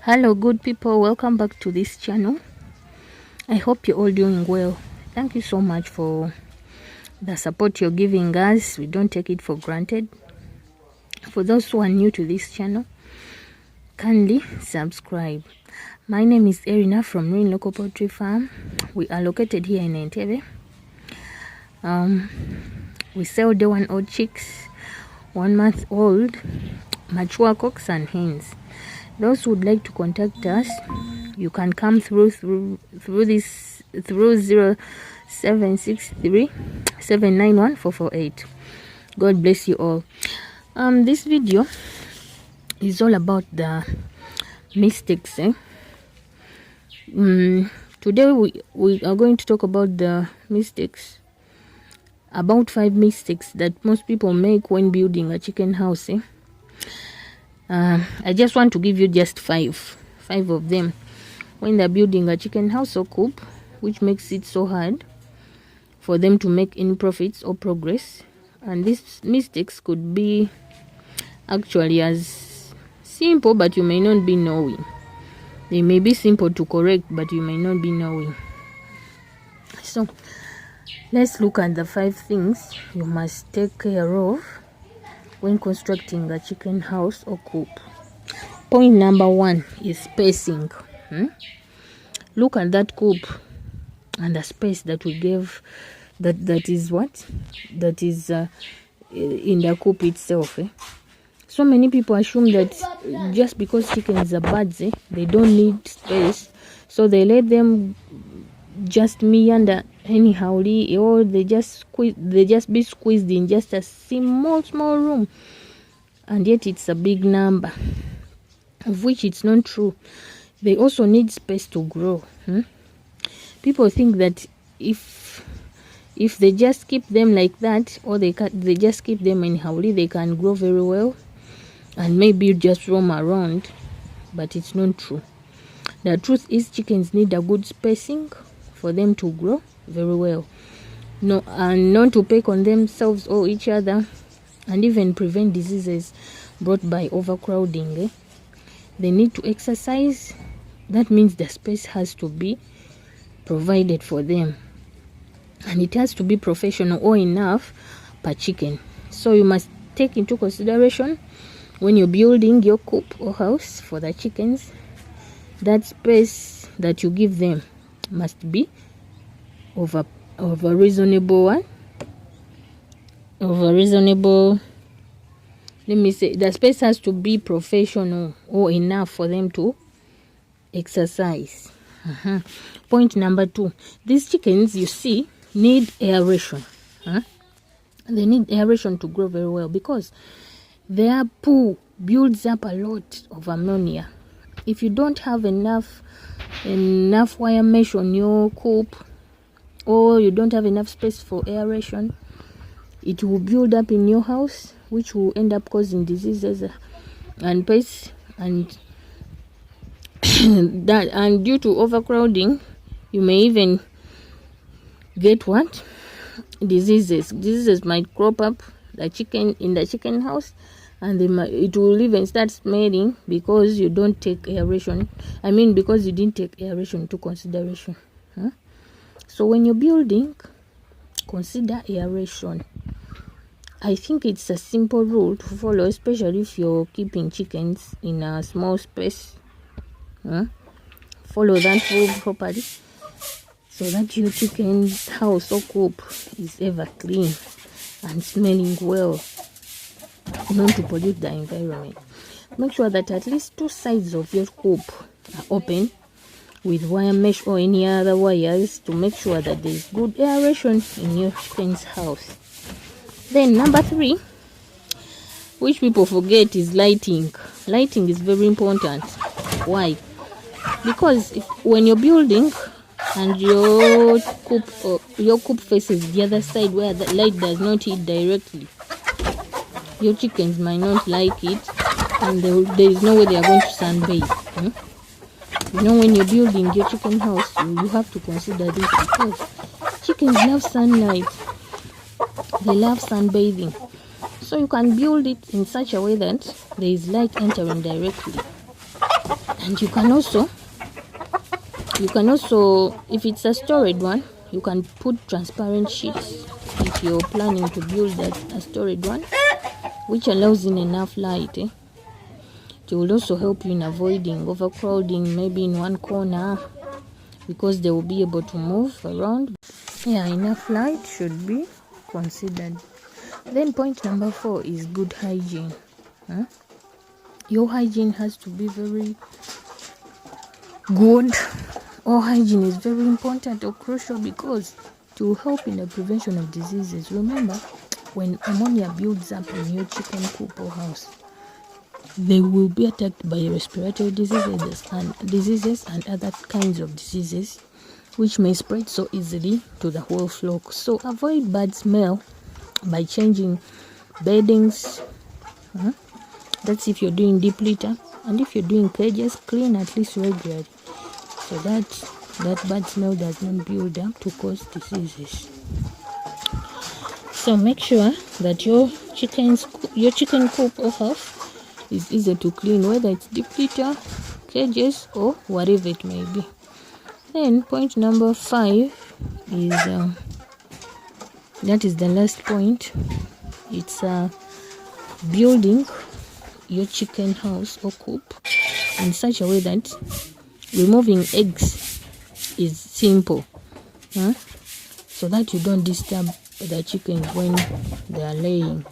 Hello good people, welcome back to this channel. I hope you're all doing well. Thank you so much for the support you're giving us. We don't take it for granted. For those who are new to this channel, kindly subscribe. My name is Erina from Rain Local Poultry Farm. We are located here in Entebbe. We sell day 1 old chicks, 1 month old, mature cocks and hens. Those who would like to contact us, you can come through 0763 791 448. God bless you all. This video is all about the mistakes. Today we are going to talk about the mistakes, about 5 mistakes that most people make when building a chicken house. I just want to give you just five of them when they're building a chicken house or coop, which makes it so hard for them to make any profits or progress. And these mistakes could be actually as simple, but you may not be knowing. They may be simple to correct, but you may not be knowing. So let's look at the 5 things you must take care of when constructing a chicken house or coop. Point number 1 is spacing. Look at that coop and the space that we gave. That is in the coop itself. So many people assume that just because chickens are birds, they don't need space, so they let them just meander anyhow, or they just be squeezed in just a small room, and yet it's a big number, of which it's not true. They also need space to grow. People think that if they just keep them like that, or they just keep them anyhow, they can grow very well and maybe just roam around, but it's not true. The truth is chickens need a good spacing for them to grow very well, and not to peck on themselves or each other, and even prevent diseases brought by overcrowding. They need to exercise. That means the space has to be provided for them, and it has to be professional or enough per chicken. So you must take into consideration when you're building your coop or house for the chickens, that space that you give them must be of a reasonable one. Let me say, the space has to be professional or enough for them to exercise. Point number 2, these chickens, you see, need aeration. They need aeration to grow very well, because their poo builds up a lot of ammonia. If you don't have enough wire mesh on your coop, or you don't have enough space for aeration, it will build up in your house, which will end up causing diseases and pests, and and due to overcrowding, you may even get diseases might crop up in the chicken house, and it will even start smelling because you don't take aeration. Because you didn't take aeration into consideration. So when you're building, consider aeration. I think it's a simple rule to follow, especially if you're keeping chickens in a small space. Follow that rule properly, so that your chicken's house or coop is ever clean and smelling well, not to pollute the environment. Make sure that at least 2 sides of your coop are open with wire mesh or any other wires, to make sure that there is good aeration in your chicken's house. Then number 3, which people forget, is lighting. Lighting is very important. Why? Because when you're building and your coop faces the other side where the light does not hit directly, your chickens might not like it, and there is no way they are going to sunbathe. When you're building your chicken house, you have to consider this, because chickens love sunlight. They love sunbathing. So you can build it in such a way that there is light entering directly, And you can also, if it's a storage one, you can put transparent sheets if you're planning to build a storage one, which allows in enough light. It will also help you in avoiding overcrowding, maybe in one corner, because they will be able to move around. Yeah, enough light should be considered. Then point number 4 is good hygiene. Your hygiene has to be very good. Or hygiene is very important or crucial because to help in the prevention of diseases. Remember, when ammonia builds up in your chicken coop or house, they will be attacked by respiratory diseases and other kinds of diseases, which may spread so easily to the whole flock. So avoid bad smell by changing beddings. That's if you're doing deep litter, and if you're doing cages, clean at least regularly, so that bad smell does not build up to cause diseases. So make sure that your chicken coop or house is easy to clean, whether it's deep litter, cages, or whatever it may be. Then point number 5 is that is the last point. It's building your chicken house or coop in such a way that removing eggs is simple, so that you don't disturb the chickens when they are laying.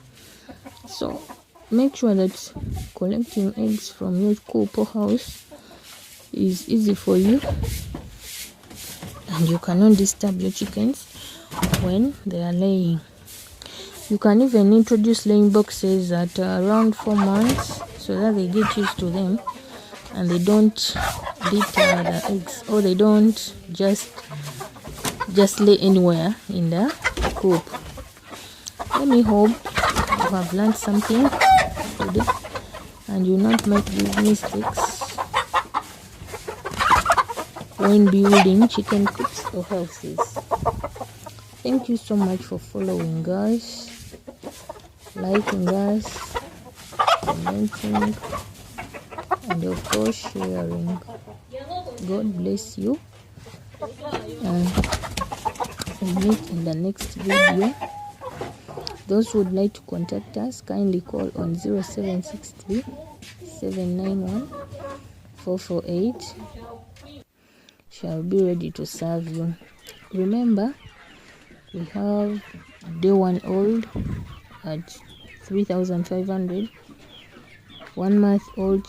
So make sure that collecting eggs from your coop or house is easy for you, and you cannot disturb your chickens when they are laying. You can even introduce laying boxes at around 4 months, so that they get used to them and they don't litter the eggs, or they don't just lay anywhere in the coop. Let me hope you have learned something today and you not make these mistakes when building chicken coops or houses. Thank you so much for following, guys, liking us, commenting, and of course sharing. God bless you, and meet in the next video. Those who would like to contact us, kindly call on 0763 791 448. Shall be ready to serve you. Remember, we have day 1 old at 3,500, 1 month old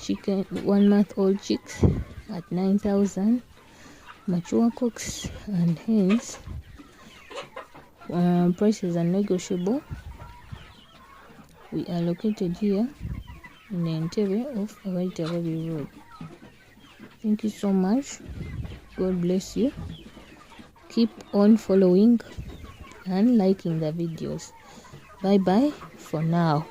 chicks at 9,000, mature cocks and hens. Prices are negotiable. We are located here in the interior of Awaitarabi Road. Thank you so much. God bless you. Keep on following and liking the videos. Bye bye for now.